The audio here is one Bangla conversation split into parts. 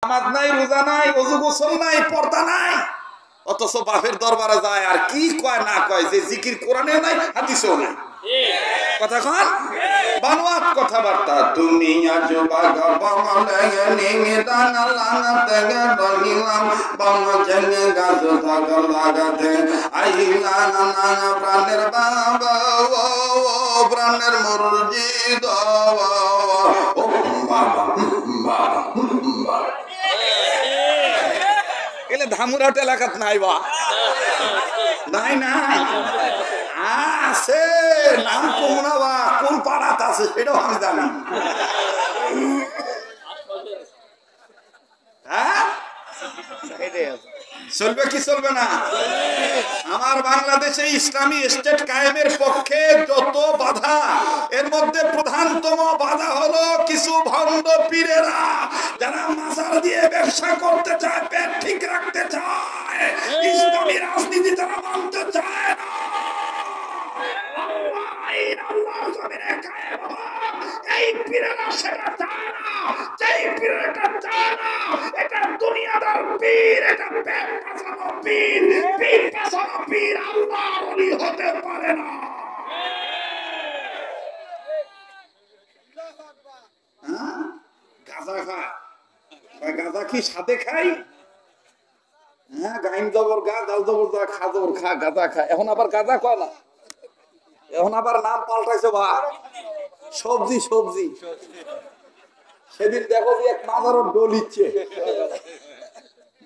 নামাজ নাই, রোজা নাই, ওযু গোসল নাই, পর্দা নাই, অথচ বাপের দরবারে যায় আর কি কয় না কয় যে জিকির কোরআনে নাই, হাদিসেও নাই। কথা কন বানোয়াট কথাবার্তা। তুমি আজ বাগা বাংলা নিয়ে দানা লাগাতে গেলাম, বাংলা জেনে গাছ থাকা লাগাতে আইলা না প্রাণের বাবা, ও প্রাণের মুর্জিদ, ও বাবা বাবা। এলে ধামুরাট এলাকাত নাই বা নাই নাই আছে, নাম কোমরা বা কোন পাড়াত আছে সেটাও আমি জানি। হ্যাঁ চলবে কি চলবে না? আমার বাংলাদেশে ইসলামী স্টেট কায়েমের পক্ষে যত বাধা, এর মধ্যে প্রধানতম বাধা হলো কিছু ভণ্ড পীরেরা যারা মাজার দিয়ে ব্যবসা করতে চায়, পেট ঠিক রাখতে চায়, ইসলামী রাজনীতি তারা মানতে চায় না। এই পীরেরা সেটা চায় না, যেই পীরেরা চায় না, এটা দুনিয়াদার পীর, এটা পেট পাচানো পীর, পীর পাচানো পীর আল্লাহর ওলি হতে পারে না। গাঁজা খায়, গাঁজা কি সাথে খাই? হ্যাঁ, গাইন জবর গা, জাল জবর যা, খা জবর খা, গাঁজা খায়। এখন আবার গাঁজা কয় না, এখন আবার নাম পাল্টাইছে ভা, সবজি সবজি। সেদিন দেখো যে এক মাজারও ডোল ইচ্ছে,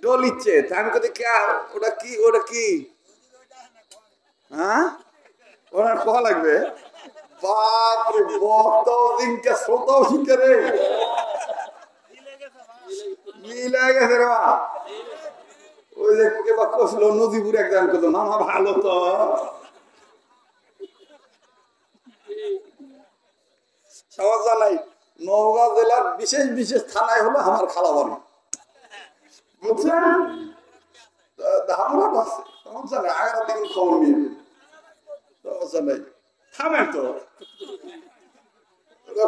ডোল ইচ্ছে, আমি কই ওটা কি, ওটা কি? হ্যাঁ, ওনার কোয়া লাগবে। বাপরে বক্তাও দিনকে শ্রোতাও শিখে রে, মিলে গেছে রে বা। ওই যে এবার কষলো নদীপুর একজন কত মামা ভালো তো, সমস্যা নাই। নওগাঁ জেলার বিশেষ বিশেষ থানায় হলো আমার খালা বাড়ি, বুঝছেন? ধামরাট আছে, সমস্যা নাই। আগার দিকে খবর নিয়ে সমস্যা নাই, থামেন তো,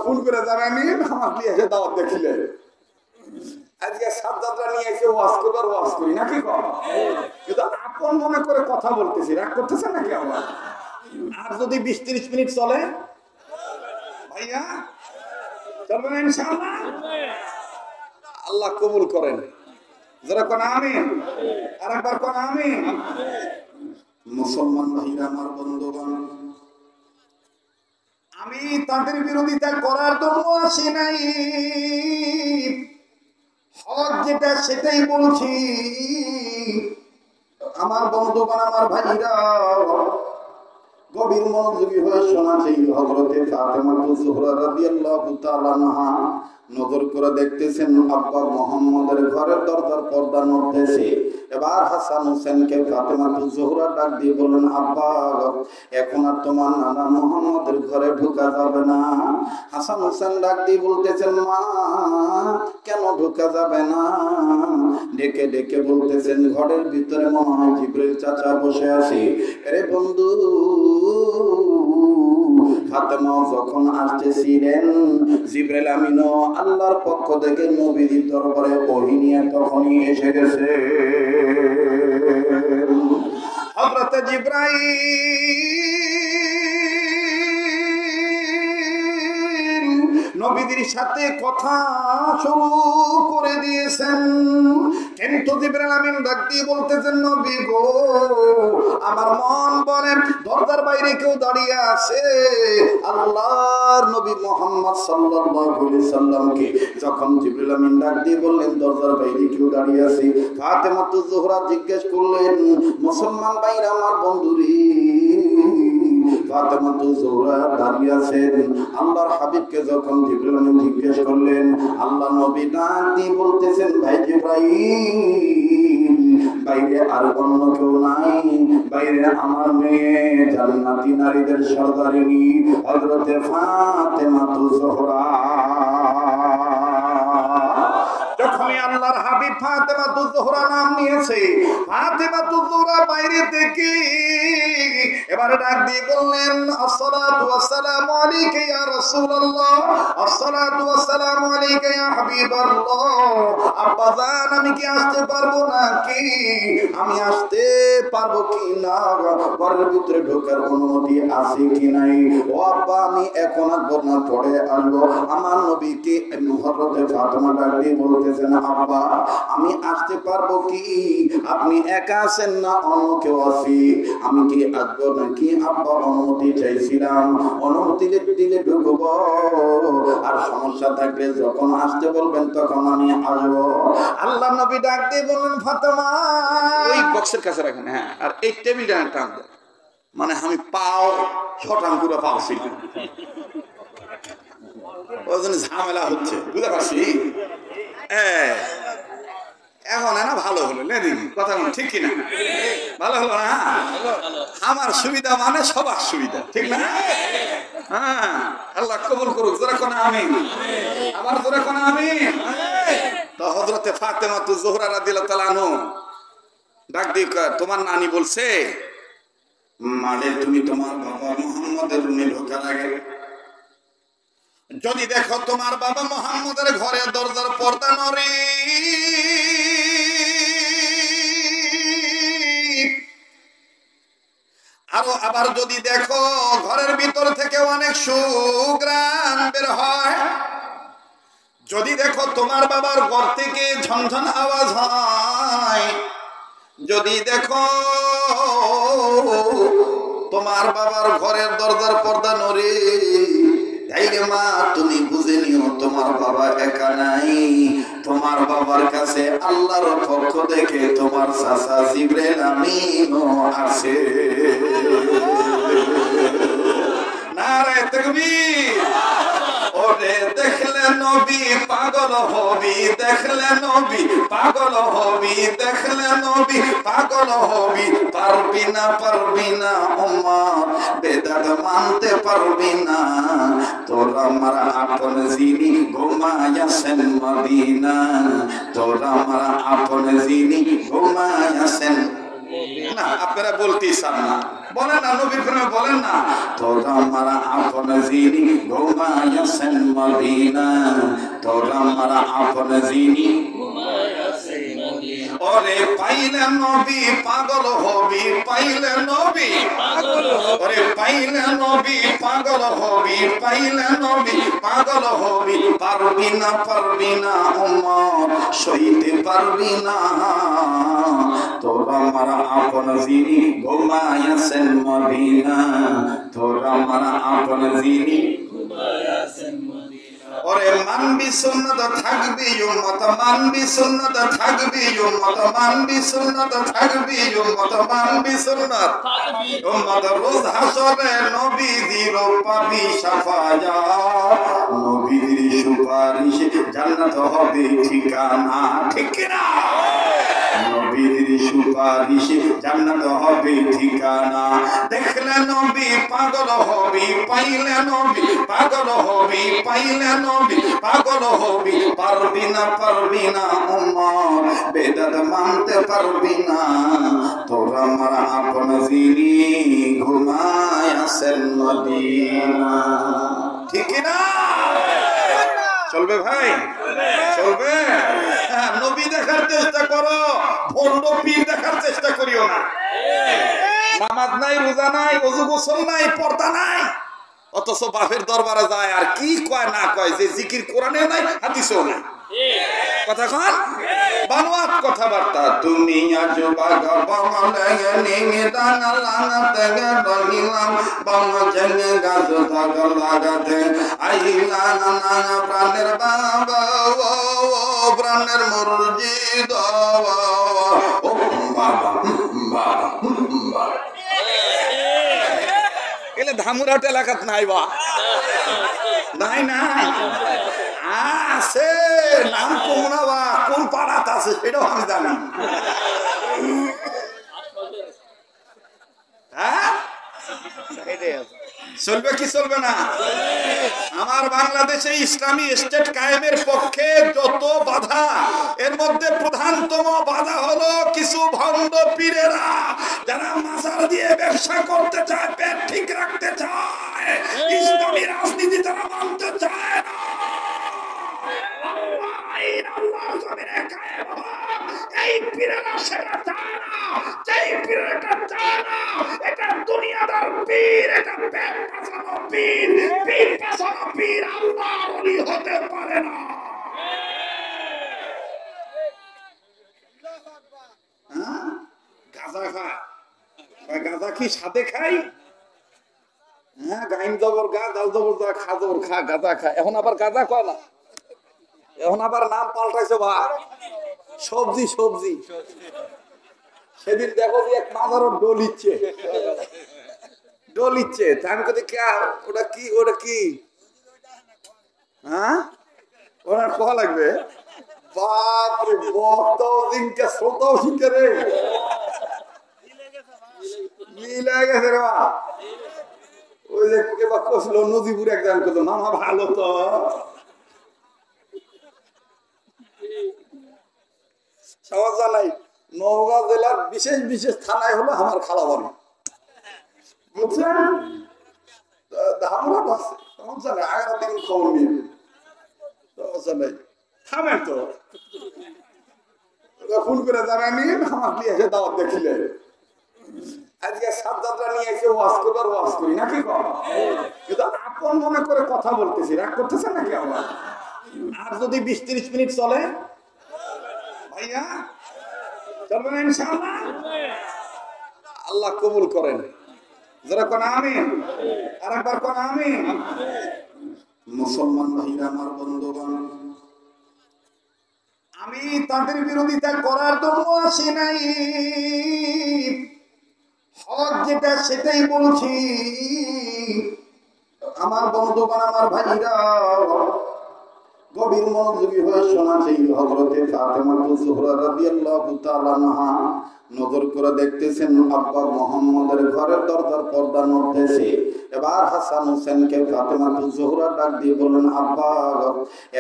ফোন করে জানানি আমার নিয়ে এসে দাওয়াত দেখিলে। আজকে সাবযাত্রা নিয়ে এসে ওয়াজ করবার ওয়াজ করি নাকি কম, কিন্তু আপন মনে করে কথা বলতেছি, রাগ করতেছে নাকি আমার? আর যদি 20-30 মিনিট চলে ভাইয়া, চলবে না ইনশাআল্লাহ? আল্লাহ কবুল করেন। যারা কোন আমিন, আর একবার কোন আমিন। মুসলমান ভাইরা আমার বন্ধুগণ, আমি তাদের বিরোধিতা করার জন্য আসি নাই, হক যেটা সেটাই বলছি। আমার বন্ধুগণ, আমার ভাইরা, গভীর মনোযোগী হয়ে শোনা চাই। হযরতে ফাতেমা জোহরা রাদিয়াল্লাহু তাআলা আনহা নজর করে দেখতেছেন আব্বা মুহাম্মদের ঘরের দরজার পর্দা নড়তেছে। এবার হাসান হোসেনকে ফাতেমা জোহরা ডাক দিয়ে বললেন, আব্বা এখন আর তোমার নানা মুহাম্মদের ঘরে ঢোকা যাবে না। হাসান হোসেন ডাক দিয়ে বলতেছেন, মা কেন ঢোকা যাবে না? ডেকে ডেকে বলতেছেন, ঘরের ভিতরে মনে হয় জিবরাইল চাচা বসে আছে। আরে বন্ধু, ফাতেমা যখন আসতেছিলেন, জিবরাইল আমিনও আল্লাহর পক্ষ থেকে নবীর দরবারে ওহী নিয়ে তখনই এসে গেছে। হযরত জিবরাইল নবীদের সাথে কথা শুরু করে দিয়েছেন, কিন্তু জিবরাইল আমিন ডাক দিয়ে বলতেছেন, নবী গো, আমার মন বলে দরজার বাইরে কেউ দাঁড়িয়ে আছে। আল্লাহর নবী মুহাম্মদ সাল্লাল্লাহু আলাইহি সাল্লামকে যখন জিবরাইল আমিন ডাক দিয়ে বললেন দরজার বাইরে কেউ দাঁড়িয়ে আছে, ফাতেমা জোহরা জিজ্ঞেস করলেন, মুসলমান ভাইরা আমার বন্ধুরে, ফাতেমা জোহরা দাঁড়িয়ে আছেন। আল্লাহর হাবিবকে যখন জিবরাইল আমিন জিজ্ঞেস করলেন, আল্লাহ নবী ডাক দিয়ে বলতেছেন, ভাই জিবরাইল, বাইরে আর অন্য কেউ নাই, বাইরে আমার মেয়ে জান্নাতি নারীদের সর্দারিনী হযরতে ফাতেমা জোহরা। যখন যখনই আল্লাহর হাবিব ফাতেমাতুজ জোহরা নাম নিয়েছে, ফাতেমাতুজ জোহরা বাইরে থেকে এবারে ডাক দিয়ে বললেন, আসসালাতু ওয়াসসালামু আলাইকা ইয়া রাসূলুল্লাহ, আসসালাতু ওয়াসসালামু আলাইকা ইয়া হাবিবাল্লাহ। আব্বাজান, আমি কি আসতে পারবো নাকি? আমি আসতে পারবো কি না? ঘরের ভিতরে ঢোকার অনুমতি আছে কি নাই? ও আব্বা, আমি এখন আসবো না, পরে আসবো। আমার নবীকে হযরতে ফাতেমা ডাক দিয়ে বলতেছেন, আব্বা আমি আসতে পারবো কি? আপনি একা আছেন না অন্য কেউ আছে? আমি কি আসবো নাকি? আব্বা অনুমতি চাইছিলাম, অনুমতি দিলে ঢুকবো, আর সমস্যা থাকলে যখন আসতে বলবেন তখন আমি আসবো। আল্লাহ নবী ডাক দিয়ে বললেন, ফাতেমা ওই বক্সের কাছে রাখেন, হ্যাঁ, আর এই টেবিলটা টান দেন, মানে আমি পাও শটাং করে পাচ্ছি, ওই জন্য ঝামেলা হচ্ছে, বুঝতে পারছি। এখন না ভালো হলো না দেখি কথা ঠিক কিনা? ভালো হলো না? আমার সুবিধা মানে সবার সুবিধা, ঠিক না? হ্যাঁ, আল্লাহ কবুল করুক, জোরে কোন আমিন। আবার জোরে কোন আমিন। তো হযরতে ফাতেমাতুজ জোহরা রাদিয়াল্লাহু তাআলা আনহু ডাক দিয়ে তোমার নানি বলছে, মানে তুমি তোমার বাবা মুহাম্মদের রুমে ঢোকার আগে যদি দেখো তোমার বাবা মুহাম্মদের ঘরে দরজার পর্দা নড়ে, আরো আবার যদি দেখো ঘরের ভিতর থেকে অনেক সুঘ্রাণ বের হয়, যদি দেখো তোমার বাবার ঘর থেকে ঝনঝন আওয়াজ হয়, যদি দেখো তোমার বাবার ঘরের দরজার পর্দা নড়ে, তাইলে মা তুমি বুঝে নিও তোমার বাবা একা নাই, তোমার বাবার কাছে আল্লাহর পক্ষ থেকে তোমার চাচা জিবরাইল আমিনও আছে। নারে তাকবীর। ওরে দেখলে নবী পাগল হবি, দেখলে নবী পাগল হবি, দেখলে নবী পাগল হবি, পারবি না উম্মত বেদাত মানতে পারবি না, তোরা আমার আপন জিনি ঘুমায়াছেন মদিনা, তোরা আমার আপন জিনি ঘুমায়াছেন না। আপনারা বলতে চান না, বলেন না, নবীর প্রেমে বলেন না, তোরা আমার আপন জিনি ঘুমায়াছেন মদিনা, তোরা আমার আপন জিনি ঘুমায়াছেন মদিনা। ওরে পাইলে নবী পাগল হবি, পাইলে নবী পাগল হবি, ওরে পাইলে নবী পাগল হবি, পাইলে নবী পাগল হবি, পারবি না উম্মত সইতে পারবি না, তোরা আমার আপন জিনি ঘুমায়াছেন মদিনা, তোরা আমার আপন জিনি ঘুমায়াছেন মদিনা। ওরে মানবি সুন্নাত থাকবি উম্মত, মানবি সুন্নাত থাকবি উম্মত, মানবি সুন্নাত থাকবি উম্মত, মানবি সুন্নাত থাকবি উম্মত। রোজ হাসরে নবীজির পাবি শাফায়াত, নবীর সুপারিশ জান্নাত হবে ঠিকানা, ঠিক কি না? নবীর সুপারিশ জান্নাত হবে ঠিকানা। দেখলে নবী পাগল হবি, পাইলে নবী পাগল হবি, পাইলে নবী পাগল হবি, পারবি না উম্মত বেদাত মানতে পারবি না, তোরা আমার আপন জিনি ঘুমায়াছেন মদিনা, ঠিক না? চলবে ভাই, চলবে। নবী দেখার চেষ্টা করো, ভণ্ড পীর দেখার চেষ্টা করিও না। নামাজ নাই, রোজা নাই, ওযু গোসল নাই, পর্দা নাই, অথচ বাপের দরবারে যায় আর কি কয় না কয়, যে জিকির কোরআনে নাই হাদিসেও নাই। কথা কন বানোয়াট কথাবার্তা। তুমি আজ বাগা বাংলা নিঙে দানা লাগাতে রহিলাম, বাংলা জেনে গাছ থাকা লাগাতে আইলা না প্রাণের বাবা, ও প্রাণের মুর্জিদ, ও বাবা বাবা। এলে ধামুরাট এলাকাত নাই বা নাই নাই আছে, নাম কোমরা বা কোন পাড়াত আছে সেটাও আমি জানি। হ্যাঁ চলবে কি চলবে না? আমার বাংলাদেশে ইসলামী স্টেট কায়েমের পক্ষে যত বাধা, এর মধ্যে প্রধানতম বাধা হলো কিছু ভণ্ড পীরেরা যারা মাজার দিয়ে ব্যবসা করতে চায়, পেট ঠিক রাখতে চায়, ইসলামী রাজনীতি তারা মানতে চায় না। এই পীরেরা সেটা চায় না, যেই পীরেরা চায় না, এটা দুনিয়াদার পীর, এটা পেট পাচানো পীর, পীর পাচানো পীর আল্লাহর ওলি হতে পারে না। গাঁজা খায়, গাঁজা কি সাথে খাই? হ্যাঁ, গাইন জবর গা, জাল জবর যা, খা জবর খা, গাঁজা খায়। এখন আবার গাঁজা কয় না, এখন আবার নাম পাল্টাইছে ভাই, সবজি সবজি। সেদিন দেখো যে এক মাজারও ডলিচ্ছে, ডলিচ্ছে। আমি কই ওটা কি, ওটা কি? হ্যাঁ, ওনার কোয়া লাগবে। বাপরে, বক্তাও জিনকে শ্রোতাও শিখে রে, মিলে গেছে রে বা। ওই যে এবার কষলো নদীপুর একজন করলো, মামা ভালো তো। সমস্যা নাই, নওগাঁ জেলার বিশেষ বিশেষ থানায় হলো আমার খালা বাড়ি, বুঝছেন? ধামরাট আছে, সমস্যা নাই, আগের দিন খবর নিয়ে, সমস্যা নাই। থামেন তো, ফোন করে জানানি আমার নিয়ে এসে দাওয়াত দেখিলে। আজকে সাবজাতরা নিয়ে এসে ওয়াজ করবার, ওয়াজ করি নাকি কম, কিন্তু আপন মনে করে কথা বলতেছি, রাগ করতেছে নাকি আমার? আর যদি 20-30 মিনিট চলে ভাইয়া, চলবে না ইনশাআল্লাহ? আল্লাহ কবুল করেন। যারা কোন আমিন, আরেকবার কোন আমিন। মুসলমান ভাইরা আমার, বন্ধুগণ, আমি তাদের বিরোধিতা করার জন্য আসি নাই, হক যেটা সেটাই বলছি। আমার বন্ধুগণ, আমার ভাইরা, গভীর মনোযোগী হয়ে শোনা চাই। হযরতে ফাতেমা জোহরা রাদিয়াল্লাহু তাআলা আনহা নজর করে দেখতেছেন আব্বা মুহাম্মদের ঘরের দরজার পর্দা নড়তেছে। এবার হাসান হোসেনকে ফাতেমা জোহরা ডাক দিয়ে বললেন, আব্বা,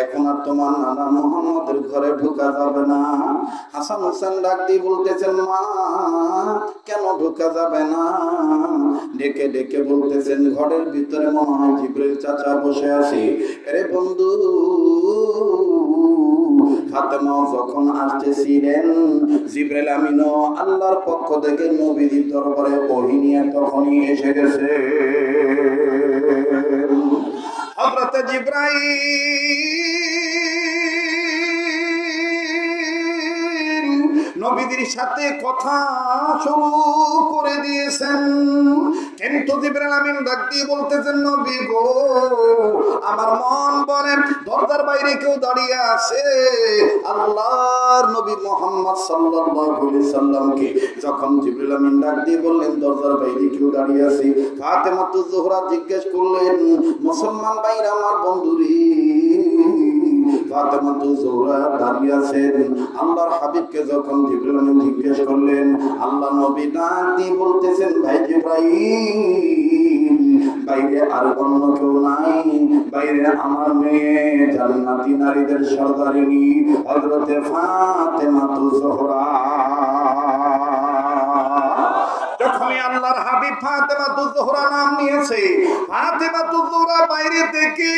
এখন আর তোমার নানা মুহাম্মদের ঘরে ঢোকা যাবে না। হাসান হোসেন ডাক দিয়ে বলতেছেন, মা, কেন ঢোকা যাবে না? ডেকে ডেকে বলতেছেন, ঘরের ভিতরে মনে হয় জিবরাইল চাচা বসে আছে। আরে বন্ধু, ফাতেমা যখন আসতেছিলেন, জিবরাইল আমিনও আল্লাহর পক্ষ থেকে নবীর দরবারে ওহী নিয়ে তখনই এসে গেছে। হযরত জিবরাইল নবীদের সাথে কথা শুরু করে দিয়েছেন, কিন্তু জিবরাইল আমিন ডাক দিয়ে বলতেছেন, নবী গো, আমার মন বলে দরজার বাইরে কেউ দাঁড়িয়ে আছে। আল্লাহর নবী মুহাম্মদ সাল্লাল্লাহু আলাইহি সাল্লামকে যখন জিবরাইল আমিন ডাক দিয়ে বললেন দরজার বাইরে কেউ দাঁড়িয়ে আছে, ফাতেমা জোহরা জিজ্ঞেস করলেন, মুসলমান ভাইরা আমার বন্ধুরে, ফাতেমা জোহরা দাঁড়িয়ে আছেন। আল্লাহর হাবিবকে যখন জিবরাইল আমিন জিজ্ঞেস করলেন, আল্লাহ নবী ডাক দিয়ে বলতেছেন, ভাই জিবরাইল, বাইরে আর অন্য কেউ নাই, বাইরে আমার মেয়ে জান্নাতি নারীদের সর্দারিনী হযরতে ফাতেমা জোহরা। যখনই আল্লাহর হাবিব ফাতেমা জোহরা নাম নিয়েছে, ফাতেমা জোহরা বাইরে থেকে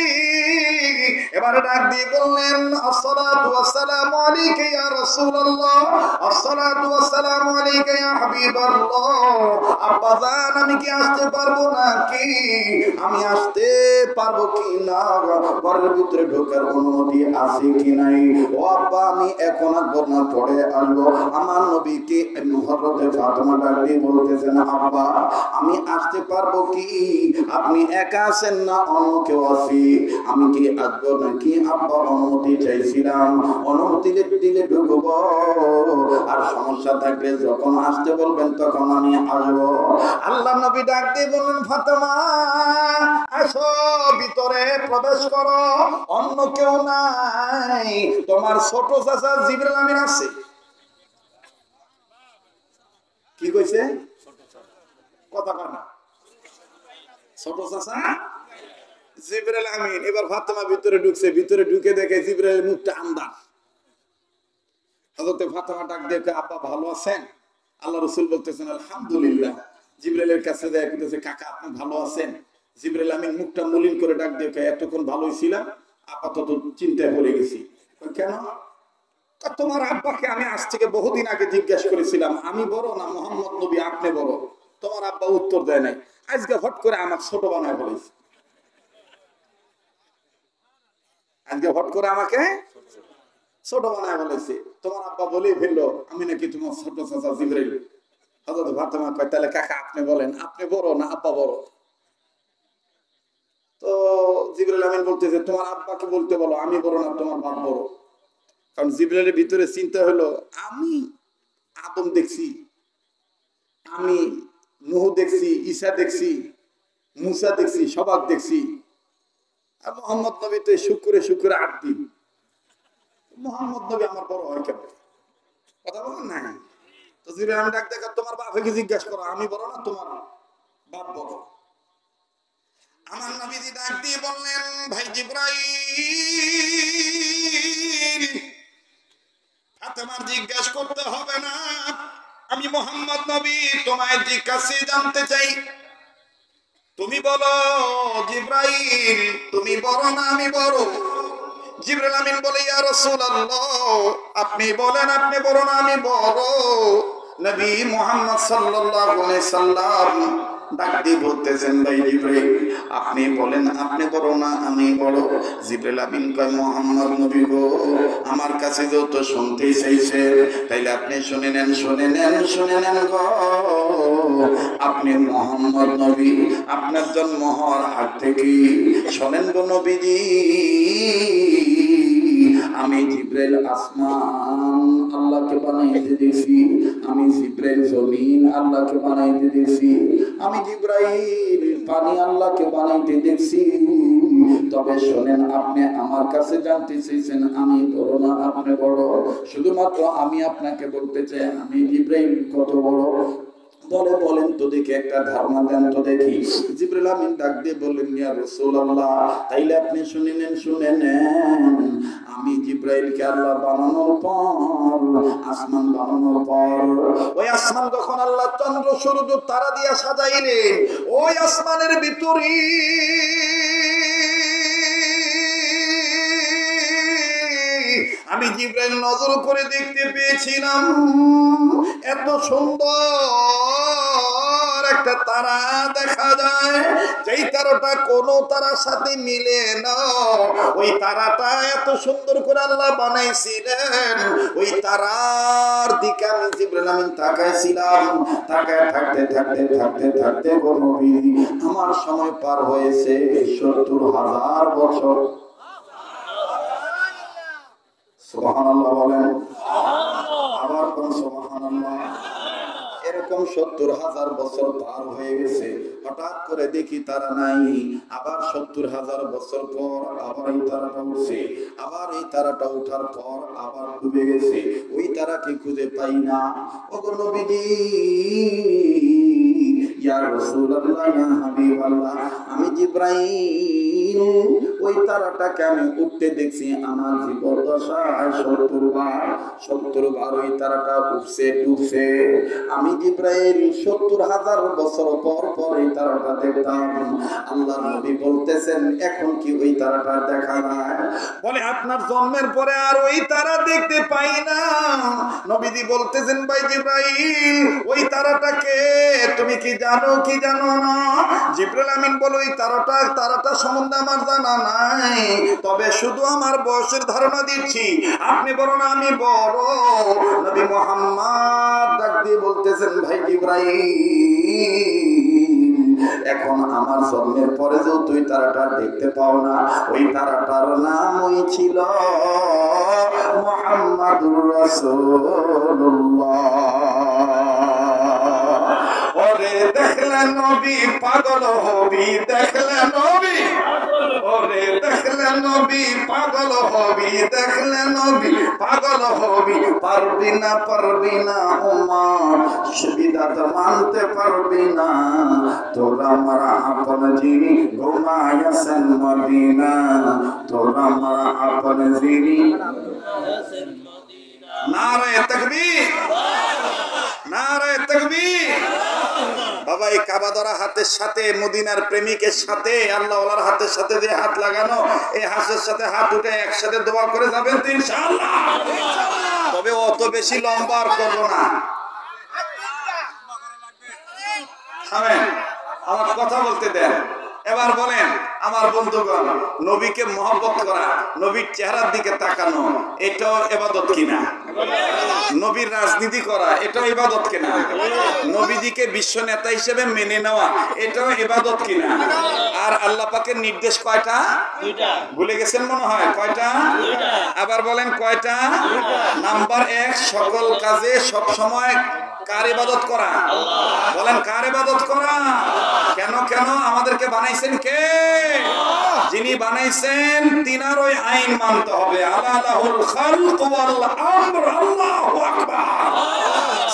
এবার ডাক দিয়ে বললেন, আসসালাতু ওয়াসসালামু আলাইকা ইয়া রাসূলুল্লাহ, আসসালাতু ওয়াসসালামু আলাইকা ইয়া হাবিবাল্লাহ। আব্বা জান, আমি কি আসতে পারবো নাকি? আমি আসতে পারবো কি না? ঘরের ভিতরে ঢোকার অনুমতি আছে কি নাই? ও আব্বা, আমি এখন আসবো না, পরে আসবো। আমার নবীকে হযরতে ফাতেমা ডাক দিয়ে বলতেছেন, আব্বা, আমি আসতে পারবো কি? আপনি একা আছেন না অন্য কেউ আছে? আমি কি আসবো নাকি? আব্বা, অনুমতি চাইছিলাম, অনুমতি দিলে ঢুকবো, আর সমস্যা থাকলে যখন আসতে বলবেন তখন আমি আসবো। আল্লাহ নবী ডাক দিয়ে বললেন, ফাতেমা, আসো, ভিতরে প্রবেশ করো, অন্য কেউ নাই, তোমার ছোট চাচা জিবরাইল আমিন আছে। কি কইছে? কথা কয় না। ছোট চাচা জিবরাইল আমিন। এবার ফাতেমা ভিতরে ঢুকছে, ভিতরে ঢুকে দেখে জিবরাইলের মুখটা আন্দার। হযরত ফাতেমা ডাক দিয়ে আব্বা ভালো আছেন? আল্লাহ রাসূল বলতেছেন আলহামদুলিল্লাহ। জিবরাইলের কাছে যায় বলতেছে কাকা আপনি ভালো আছেন? জিবরাইল আমিন মুখটা মলিন করে ডাক দিয়ে এতক্ষণ ভালোই ছিলাম, আপাতত চিন্তায় পড়ে গেছি। কেন? তোমার আব্বাকে আমি আজ থেকে বহুদিন আগে জিজ্ঞেস করেছিলাম আমি বড় না মোহাম্মদ নবী আপনি বড়, তোমার আব্বা উত্তর দেয় নাই। আজকে হট করে আমার ছোট বানায় বলেছে, আজকে হট করে আমাকে ছোট বানায় বলেছে। তোমার আব্বা বলেই ফেললো আমি নাকি তোমার ছোট চাচা জিবরাইল। হযরত ফাতেমা কয় তাহলে কাকা আপনি বলেন আপনি বড় না আব্বা বড়? তো জিবরাইল আমিন বলতেছে তোমার আব্বাকে বলতে বলো আমি বড় না তোমার বাপ বড়। কারণ জিবরাইলের ভিতরে চিন্তা হলো আমি আদম দেখছি, আমি নূহ দেখছি, ঈসা দেখছি, মুসা দেখছি, সবাক দেখছি, আর মোহাম্মদ নবী তো শুক্রে শুক্রে 8 দিন। মোহাম্মদ নবী আমার বড় হয় কেন? কথা বলেন না। তো জিবরাইল আমি ডাক দেখা তোমার বাপকে জিজ্ঞাসা করো আমি বড় না তোমার বাপ বড়? আমার নবীজি ডাক দিয়ে বললেন ভাই জিবরাইল ফাতেমার জিজ্ঞাসা করতে হবে না, আমি মোহাম্মদ নবী তোমায় জিজ্ঞাসা জানতে চাই, তুমি বলো জিবরাইল তুমি বড় না আমি বড়? জিবরাইল আমিন বলে ইয়া রাসূলুল্লাহ আপনি বলেন আপনি বড় না আমি বড়? নবী মুহাম্মদ সাল্লাল্লাহু আলাইহি সাল্লাম ডাক দিয়ে বলতেছেন ভাই জিবরাইল আপনি বলেন আপনি বড় না আমি বড়? জিবরাইল আমিন কয় মুহাম্মদ নবী গো আমার কাছে যত শুনতেই চাইছে তাইলে আপনি শুনে নেন শুনে নেন গো, আপনি মুহাম্মদ নবী আপনার জন্ম হওয়ার আগ থেকে শোনেন গো নবীজি আমি জিবরাইল আসমান আল্লাহকে বানাইতে দিয়েছি, আমি জিবরাইল জমিন আল্লাহকে বানাইতে দিয়েছি, আমি জিবরাইল পানি আল্লাহকে বানাইতে দেখছি। তবে শোনেন আপনি আমার কাছে জানতে চেয়েছেন আমি বড় না আপনি বড়? শুধুমাত্র আমি আপনাকে বলতে চাই আমি জিবরাইল কত বড় বলে বলেন তো দেখি, একটা ধারণা দেন তো দেখি। জিবরাইল আমিন ডাক দিয়ে বললেন ইয়া রাসূলুল্লাহ তাইলে আপনি শুনে নেন আমি জিবরাইলকে আল্লাহ বানানোর পর আসমান বানানোর পর ওই আসমান যখন আল্লাহ চন্দ্র সূর্য তারা দিয়া সাজাইলেন ওই আসমানের ভিতরে আমি জিবরাইল নজর করে দেখতে পেয়েছিলাম এত সুন্দর একটা তারা দেখা যায়, যেই তারাটা কোন তারার সাথে মিলে না। ওই তারাটা এত সুন্দর করে আল্লাহ বানাইছিলেন, ওই তারার দিকে আমি জিবরাইল আমিন তাকাইছিলাম। তাকায় থাকতে থাকতে থাকতে থাকতে গো নবী আমার সময় পার হয়েছে ৭০,০০০ বছর। সুবহানাল্লাহ বলেন, আবার কোন সুবহানাল্লাহ। এরকম ৭০,০০০ বছর পার হয়ে গেছে, হঠাৎ করে দেখি তারা নাই। আবার ৭০,০০০ বছর পর আবার এই তারাটা উঠছে, আবার এই তারাটা উঠার পর আবার ডুবে গেছে, ওই তারাকে খুঁজে পাই না। ওগো নবীজি ইয়া রাসূলুল্লাহ ইয়া হাবিবাল্লাহ আমি জিবরাইল ওই তারাটাকে আমি উঠতে দেখছি আমার জীবদ্দশায় ৭০ বার ওই তারাটা উঠছে ডুবছে। আমি জিবরাইল ৭০,০০০ বছর পর পর এই তারাটা দেখতাম। আল্লাহর নবী বলতেছেন এখন কি ওই তারাটা দেখা যায়? বলে আপনার জন্মের পরে আর ওই তারা দেখতে পাই না। নবীজি বলতেছেন ভাই জিবরাইল ওই তারাটাকে তুমি কি জানো কি জানো না? জিবরাইল আমিন বলে ওই তারাটা সম্বন্ধে আমার জানা নাই, তবে শুধু আমার বয়সের ধারণা দিচ্ছি আপনি বড় না আমি বড়। নবী মুহাম্মদ ডাক দিয়ে বলতেছেন ভাই জিবরাইল এখন আমার জন্মের পরে যে তুই তারাটা দেখতে পাও না, ওই তারাটার নামই ছিল মুহাম্মাদুর রাসূলুল্লাহ। ওরে দেখলে নবী পাগল হবি, দেখলে নবী ওরে দেখলে নবী পাগল হবি, দেখলে নবী পাগল হবি, পারবি না উম্মত সুবিধাত মানতে পারবি না, তোরা মারা আপন যিনি ঘুমায়াছেন মদিনা, তোরা মারা আপন যিনি। নারে তাকবীর, নারে তাকবীর। বাবা এই কাবা ধরা হাতের সাথে মদিনার প্রেমিকের সাথে আল্লাহ ওয়ালার হাতের সাথে যে হাত লাগানো, এই হাতের সাথে হাত উঠে একসাথে দোয়া করে যাবেন তো ইনশাআল্লাহ। তবে অত বেশি লম্বা আর করবো না। থামেন, আমার কথা বলতে দেন। এবার বলেন আমার বন্ধুগণ, নবীকে মহব্বত করা, নবীর চেহারার দিকে তাকানো, এটাও ইবাদত কিনা? নবীর রাজনীতি করা, এটাও ইবাদত কিনা? নবীজিকে বিশ্ব নেতা হিসেবে মেনে নেওয়া, এটাও ইবাদত কিনা? আর আল্লাহ পাকের নির্দেশ কয়টা? ভুলে গেছেন মনে হয়। কয়টা? আবার বলেন কয়টা? নাম্বার 1, সকল কাজে সব সময় কার ইবাদত করা? বলেন কার ইবাদত করা? কেন কেন আমাদেরকে বানাইছেন কে? যিনি বানাইছেন তিনার ওই আইন মানতে হবে। আলাহুল খালক ওয়াল আমর, আল্লাহু আকবার।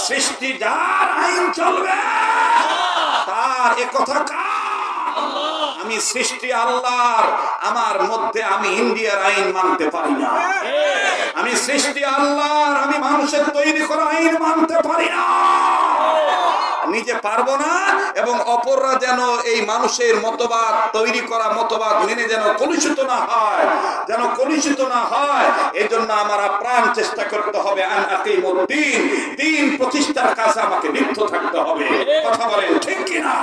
সৃষ্টি যার আইন চলবে তার একথা কার? আমি সৃষ্টি আল্লাহর, আমার মধ্যে আমি ইন্ডিয়ার আইন মানতে পারি না। আমি সৃষ্টি আল্লাহর, আমি মানুষের তৈরি করা আইন মানতে পারি না। নিজে পারবো না এবং অপররা যেন এই মানুষের মতবাদ তৈরি করা মতবাদ মেনে যেন কলুষিত না হয়, যেন কলুষিত না হয়, এই জন্য আমার আপ্রাণ চেষ্টা করতে হবে। আকিমুদ্দিন, দিন প্রতিষ্ঠার কাজে আমাকে লিপ্ত থাকতে হবে। কথা বলেন ঠিক কিনা?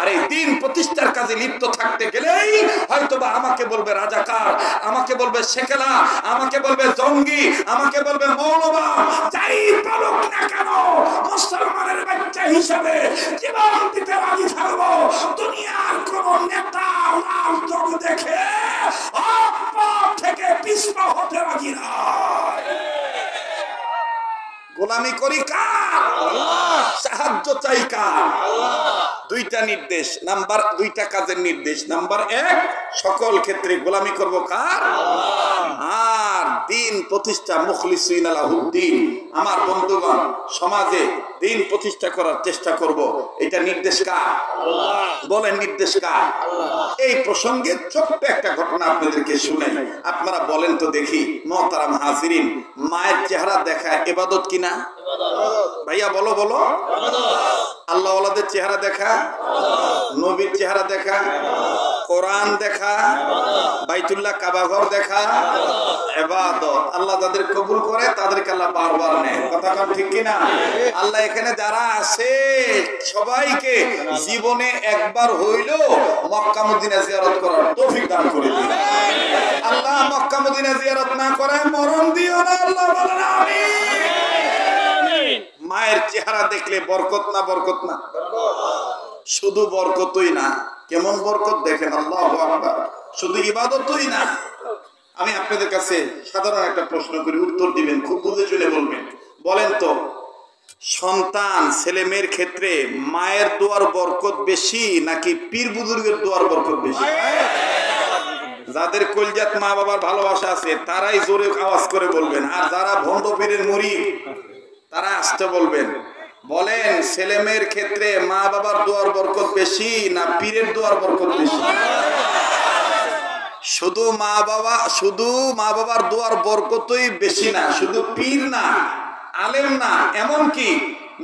আর এই দিন প্রতিষ্ঠার কাজে লিপ্ত থাকতে গেলেই হয়তোবা আমাকে বলবে রাজাকার, আমাকে বলবে শেকেলা, আমাকে বলবে জঙ্গি, আমাকে বলবে মৌলবা, যাই বলুক না কেন মুসলমানের বাচ্চা হিসাবে জীবন দিতে রাজি থাকবো। দুনিয়ার কোন নেতা লাল চোখ দেখে থেকে পিছপা হতে রাজি নয়। গোলামি করি কার? সাহায্য চাই কার? দুইটা নির্দেশ, নাম্বার 2টা কাজের নির্দেশ। নাম্বার 1, সকল ক্ষেত্রে গোলামি করব কার? আর দিন প্রতিষ্ঠা, মুখলিসিন লাহুদ্দিন। আমার বন্ধুগণ, সমাজে দিন প্রতিষ্ঠা করার চেষ্টা করব। এটা নির্দেশ কার? বলেন নির্দেশ কার? এই প্রসঙ্গে ছোট্ট একটা ঘটনা আপনাদেরকে শুনাই, আপনারা বলেন তো দেখি। মুহতারাম হাজিরিন, মায়ের চেহারা দেখা ইবাদত কিনা? ভাইয়া বলো বলো। আল্লাহ ওয়ালাদের চেহারা দেখা, নবীর চেহারা দেখা, কোরআন দেখা, বাইতুল্লাহ কাবাঘর দেখা ইবাদত। আল্লাহ যাদের কবুল করে তাদেরকে আল্লাহ বারবার নেয়। কথা কম ঠিক কিনা? আল্লাহ এখানে যারা আছে সবাইকে জীবনে একবার হইলো মক্কা মদিনা জিয়ারত করার তৌফিক দান করে দিন। আল্লাহ মক্কা মদিনা জিয়ারত না করে মরণ দিও না, আল্লাহ বলেন আমিন। মায়ের চেহারা দেখলে বরকত না? বরকত না? শুধু বরকতই না, কেমন বরকত দেখেন, আল্লাহু আকবার। শুধু ইবাদতই না। আমি আপনাদের কাছে সাধারণ একটা প্রশ্ন করি, উত্তর দিবেন, খুব বুঝে শুনে বলবেন। বলেন তো, সন্তান ছেলে মেয়ের ক্ষেত্রে মায়ের দোয়ার বরকত বেশি নাকি পীর বুজুর্গের দোয়ার বরকত বেশি? যাদের কলজাত মা বাবার ভালোবাসা আছে তারাই জোরে আওয়াজ করে বলবেন, আর যারা ভণ্ড পীরের মুরিদ তারা আসতে বলবেন। বলেন ছেলে মেয়ের ক্ষেত্রে মা বাবার দোয়ার বরকত বেশি না পীরের দোয়ার বরকত বেশি? শুধু মা বাবার দোয়ার বরকতই বেশি না, শুধু পীর না, আলেম না, এমনকি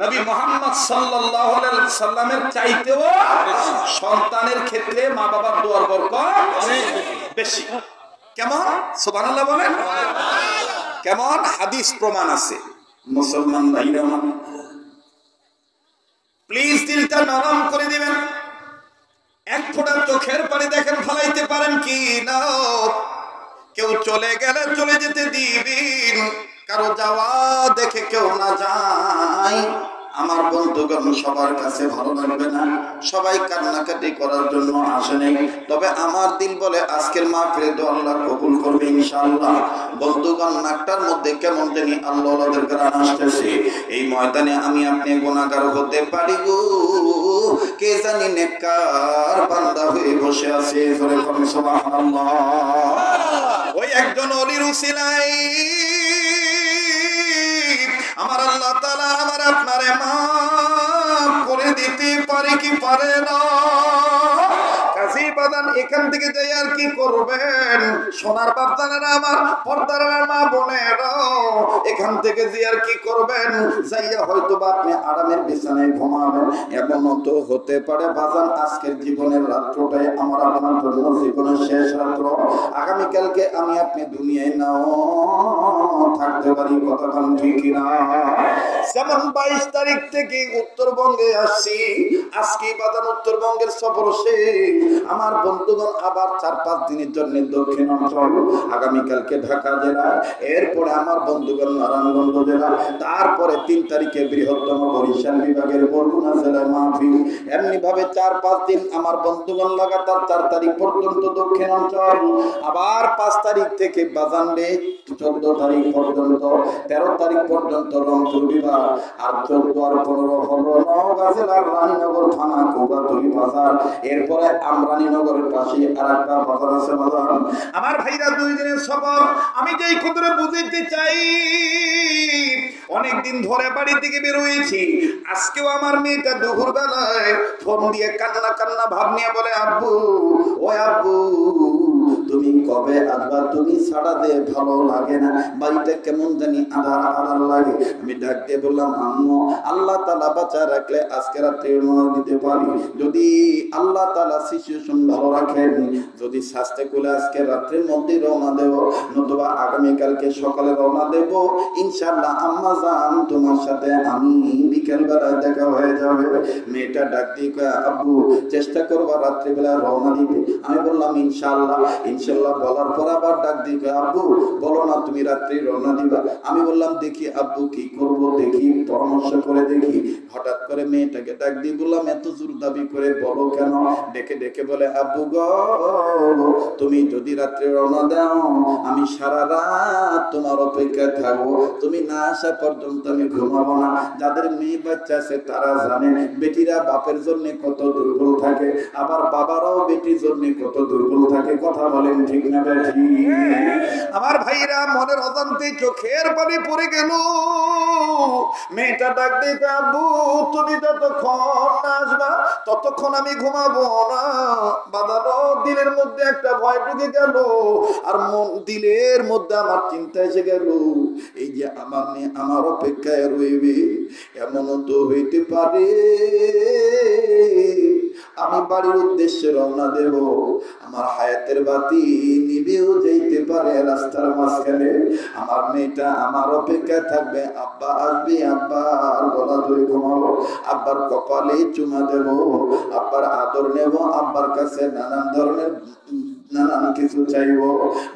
নবী মুহাম্মদ সাল্লাল্লাহু আলাইহি সাল্লামের চাইতেও সন্তানের ক্ষেত্রে মা বাবার দোয়ার বরকত বেশি। কেমন? সুবহানাল্লাহ বলেন। কেমন? হাদিস প্রমাণ আছে। মুসলমান ভাইরা প্লিজ দিলটা নরম করে দিবেন। এক ফোঁটা চোখের পানি দেখেন ফালাইতে পারেন কি না। কেউ চলে গেলে চলে যেতে দিবেন, কারো যাওয়া দেখে কেউ না যায়। আমার বন্ধুগণ সবার কাছে ভালো লাগবে না, সবাই কান্নাকাটি করার জন্য আসে নাই, তবে আমার দিল বলে আজকের মাহফিলে তো আল্লাহ কবুল করবে ইনশাআল্লাহ। বন্ধুগণ, নাকটার মধ্যে কেমন জানি আল্লাহর গান আসতেছে। এই ময়দানে আমি আপনি গুনাহগার হতে পারি গো, কে জানি নেককার বান্দা হয়ে বসে আছে। জোরে বলেন সুবহানাল্লাহ। ওই একজন ওলির উসিলায় আমার আল্লাহ তাআলা আমার আপনারে মাফ করে দিতে পারে কি পারে না? কাজী বাদান এখান থেকে যাই আর কি করবেন? সোনার বাপদানেরা আমার পর্দার মা বোনেরা এখান থেকে যে আর কি করবেন? যাইয়া হয়তো বা আপনি আরামের বিছানায় ঘুমাবেন। এমনও তো হতে পারে বাজান আজকের জীবনের রাত্রটাই আমার আপনার জন্য জীবনের শেষ রাত্র। আগামীকালকে আমি আপনি দুনিয়ায় নাও থাকতে পারি, কতক্ষণ ঠিক না? যেমন 22 তারিখ থেকে উত্তরবঙ্গে আসছি, আজকে বাজান উত্তরবঙ্গের সফর শেষ। আমার বন্ধুগণ আবার 4-5 দিনের জন্য দক্ষিণ অঞ্চল, আগামীকালকে ঢাকা জেলা, এরপরে আমার বন্ধুগণ নারায়ণগঞ্জ জেলা, তারপরে 3 তারিখে বৃহত্তম বরিশাল বিভাগের বরগুনা জেলায় মাহফিল। এমনি ভাবে 4-5 দিন আমার বন্ধুগণ লাগাতার 4 তারিখ পর্যন্ত দক্ষিণ অঞ্চল, আবার 5 তারিখ থেকে বাজানডে 14 তারিখ পর্যন্ত, 13 তারিখ পর্যন্ত রংপুর বিভাগ, আর 14 আর 15 হলো নওগাঁ জেলার রানীনগর থানা কোবাতলি বাজার। এরপরে আমরানীনগরের পাশে আরেকটা বাজার আছে বাজার। আমার ভাইরা 2 দিনের সফর। আমি যেই ক্ষুদ্র বুঝাইতে চাই, অনেকদিন ধরে বাড়ি থেকে বের হয়েছি। আজকেও আমার মেয়েটা দুপুর বেলায় ফোন দিয়ে কান্না কান্না ভাব নিয়ে বলে, আব্বু ও আব্বু তুমি কবে আসবা? তুমি ছাড়া দে ভালো লাগে না, বাড়িটা কেমন জানি আধার আধার লাগে। আমি ডাক দিয়ে বললাম, আম্মু আল্লাহ তাআলা বাঁচা রাখলে আজকে রাতে রওনা দিতে পারি, যদি আল্লাহ তাআলা সিচুয়েশন ভালো রাখেন, যদি স্বাস্থ্য কুলে আজকে রাত্রের মধ্যে রওনা দেব, নতুবা আগামীকালকে সকালে রওনা দেব ইনশাআল্লাহ। আম্মা জান তোমার সাথে আমি বিকেল বেলায় দেখা হয়ে যাবে। মেয়েটা ডাক দিয়ে কয়, আব্বু চেষ্টা করবা রাত্রিবেলা রওনা দিতে। আমি বললাম ইনশাআল্লাহ। ইনশাআল্লাহ বলার পর আবার ডাক দিয়ে কয়, আব্বু বলো না তুমি রাত্রি রওনা দিবা। আমি বললাম দেখি আব্বু কি করব, দেখি পরামর্শ করে দেখি। হঠাৎ করে মেয়েটাকে ডাক দিয়ে বললাম, এত জোর দাবি করে বলো কেন? ডেকে ডেকে বলে, আব্বু গো তুমি যদি রাত্রে রওনা দাও আমি সারা রাত তোমার অপেক্ষায় থাকবো, তুমি না আসা পর্যন্ত আমি ঘুমাবো না। যাদের মেয়ে বাচ্চা আছে তারা জানে বেটিরা বাপের জন্য কত দুর্বল থাকে, আবার বাবারাও বেটির জন্য কত দুর্বল থাকে। কথা বলেন ঠিক না বেঠি? আমার ভাইরা মনের অজান্তে চোখের পানি পড়ে গেল। মেয়েটা ডাক দিয়ে, আব্বু তুমি যতক্ষণ না আসবা ততক্ষণ আমি ঘুমাবো না। বাদানো দিলের মধ্যে একটা ভয় ঢুকে গেল, আর দিলের মধ্যে আমার চিন্তা এসে গেল, এই যে আমার মেয়ে আমার অপেক্ষায় রইবে, এমনও তো হইতে পারে আমি বাড়ির উদ্দেশ্যে রওনা দেব, আমার হায়াতের বাতি নিবেও যাইতে পারে রাস্তার মাঝখানে, আমার মেয়েটা আমার অপেক্ষায় থাকবে, আব্বা আসবে, আব্বার গলা ধরে ঘুমাবো, আব্বার কপালে চুমা দেব, আব্বার আদর নেব, আব্বার কাছে নানান ধরনের নানান কিছু চাইবো।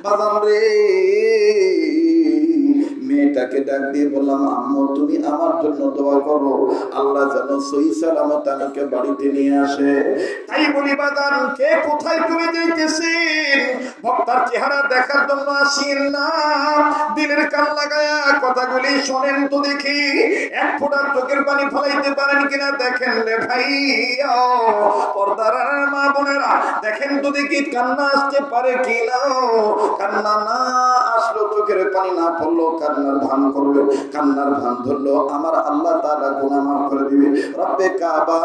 বাজান রে, মেয়েটাকে ডাক দিয়ে বললাম, আম্মু তুমি আমার জন্য দোয়া করো, আল্লাহ যেন সহি সালামত আমাকে বাড়িতে নিয়ে আসে। তাই বলি বাজান, কে কোথায় চলে যাইতেছেন? বক্তার চেহারা দেখার জন্য আসেন না, দিলের কান লাগায়া কথাগুলি শোনেন তো দেখি, এক ফোঁটা চোখের পানি ফলাইতে পারেন কিনা দেখেন রে ভাই। পর্দার মা বোনেরা দেখেন তো দেখি কান্না আসতে পারে কিনা। কান্না না আসলো, চোখের পানি না পড়লো, কান্নার ভান করবে, কান্নার ভান ধরলো, আমার আল্লাহ তাআলা গুনাহ মাফ করে দিবে। রব্বে কাবা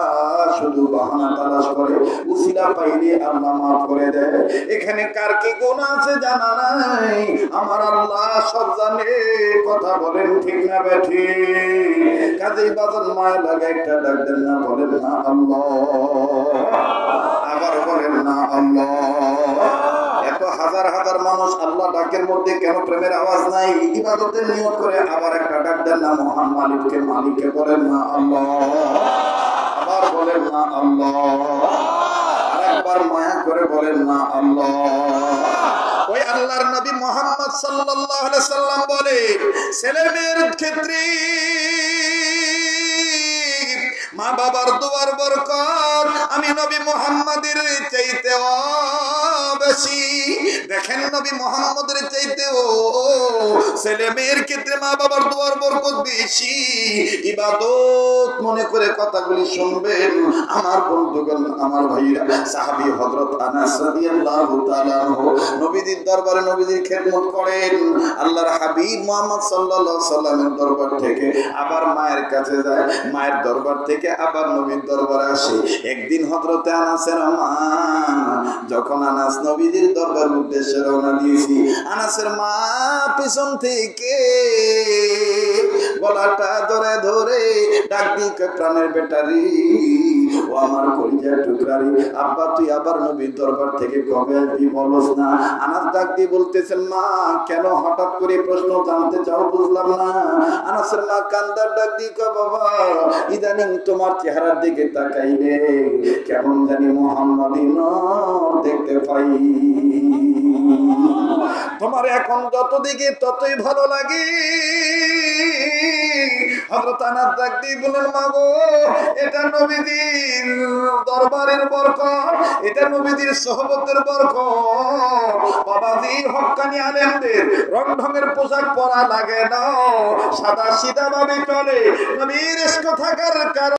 শুধু বাহানা তালাশ করে, উসিলা পাইলে আল্লাহ মাফ করে দেয়। এখানে কার কি গুনাহ আছে জানা নাই, আমার আল্লাহ সব জানে। কথা বলেন ঠিক না বেঠি? কাজেই বাজান মায়া লাগে একটা ডাক দেন না, বলেন না আল্লাহ, আবার বলেন না আল্লাহ। এত হাজার হাজার মানুষ আল্লাহ ডাকের মধ্যে কেন প্রেমের আওয়াজ নাই? ইবাদতের নিয়ত করে আবার একটা ডাক দেন না মহান মালিককে, মালিককে বলেন না আল্লাহ, আবার বলেন না আল্লাহ, আরেকবার মায়া করে বলেন না আল্লাহ। ওই আল্লাহর নবী মুহাম্মদ সাল্লাল্লাহু আলাইহি সাল্লাম বলে, ছেলে মেয়ের ক্ষেত্রে বাবার দোয়ার বরকত আমি নবী মুহাম্মদের চাইতেও বেশি। দেখেন নবী মুহাম্মদের চাইতেও ছেলে মেয়ের ক্ষেত্রে মা বাবার দোয়ার বরকত বেশি। ইবাদত মনে করে কথাগুলি শুনবেন আমার বন্ধুগণ, আমার ভাইরা। সাহাবী হযরত আনাস রাদিয়াল্লাহু তাআলা নবীজির দরবারে নবীজির খেদমত করেন। আল্লাহর হাবিব মুহাম্মদ সাল্লাল্লাহু আলাইহি সাল্লামের দরবার থেকে আবার মায়ের কাছে যায়, মায়ের দরবার থেকে আবার নবীর দরবারে আসে। একদিন হযরত আনাসের মা, যখন আনাস নবীজির দরবারের উদ্দেশ্যে রওনা দিয়েছি, আনাসের মা পিছন থেকে গলাটা ধরে ধরে ডাক দিয়ে প্রাণের বেটারি, ও আমার কলিজার টুকরারি, আব্বা তুই আবার নবীর দরবার থেকে কবে আসবি বলস না? আনাস ডাক দিয়ে বলতেছেন, মা কেন হঠাৎ করে প্রশ্ন জানতে চাও বুঝলাম না। আনাসের মা কান্দার ডাক দিয়ে কয়, বাবা ইদানিং তোমার চেহারার দিকে তাকাইলে কেমন জানি মুহাম্মাদি নূর দেখতে পাই। তোমার এখন যত দিকে ততই ভালো লাগে। হযরত আনাস ডাক দিয়ে বলেন, মা গো এটা নবীজির দরবারের বরকত, এটা নবীজির সোহবতের বরকত। বাবাজি হক্কানি আলেমদের রং ঢঙের পোশাক পরা লাগে না, সাদা সিধা ভাবে চলে। নবীর ইশক থাকার কারণে